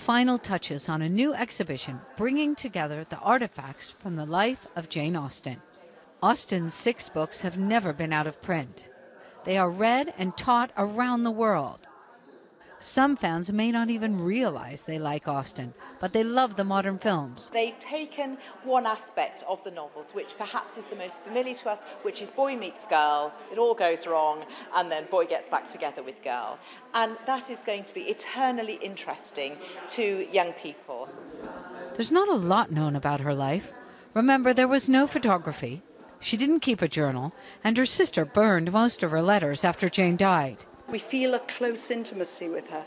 final touches on a new exhibition bringing together the artifacts from the life of Jane Austen. Austen's 6 books have never been out of print. They are read and taught around the world. Some fans may not even realize they like Austen, but they love the modern films. They've taken one aspect of the novels, which perhaps is the most familiar to us, which is boy meets girl, it all goes wrong, and then boy gets back together with girl. And that is going to be eternally interesting to young people. There's not a lot known about her life. Remember, there was no photography. She didn't keep a journal, and her sister burned most of her letters after Jane died. We feel a close intimacy with her,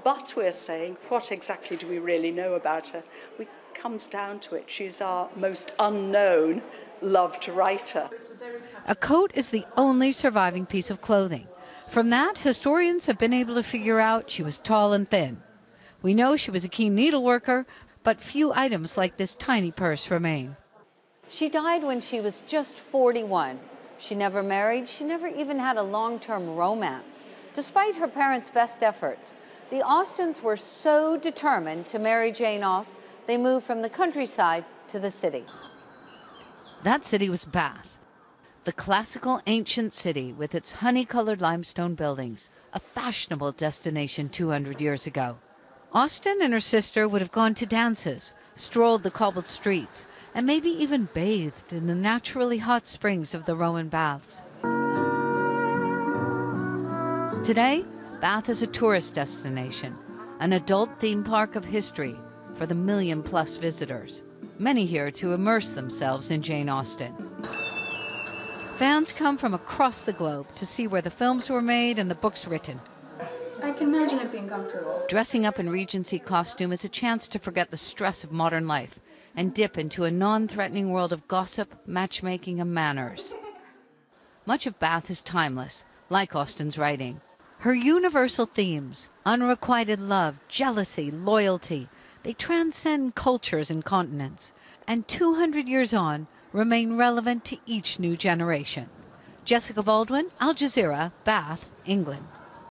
but we're saying, what exactly do we really know about her? It comes down to it. She's our most unknown loved writer. A coat is the only surviving piece of clothing. From that, historians have been able to figure out she was tall and thin. We know she was a keen needleworker, but few items like this tiny purse remain. She died when she was just 41. She never married. She never even had a long-term romance. Despite her parents' best efforts, the Austens were so determined to marry Jane off, they moved from the countryside to the city. That city was Bath, the classical ancient city with its honey-colored limestone buildings, a fashionable destination 200 years ago. Austen and her sister would have gone to dances, strolled the cobbled streets, and maybe even bathed in the naturally hot springs of the Roman baths. Today, Bath is a tourist destination, an adult theme park of history for the million-plus visitors, many here to immerse themselves in Jane Austen. Fans come from across the globe to see where the films were made and the books written. I can imagine it being comfortable. Dressing up in Regency costume is a chance to forget the stress of modern life and dip into a non-threatening world of gossip, matchmaking, and manners. Much of Bath is timeless, like Austen's writing. Her universal themes, unrequited love, jealousy, loyalty, they transcend cultures and continents, and 200 years on, remain relevant to each new generation. Jessica Baldwin, Al Jazeera, Bath, England.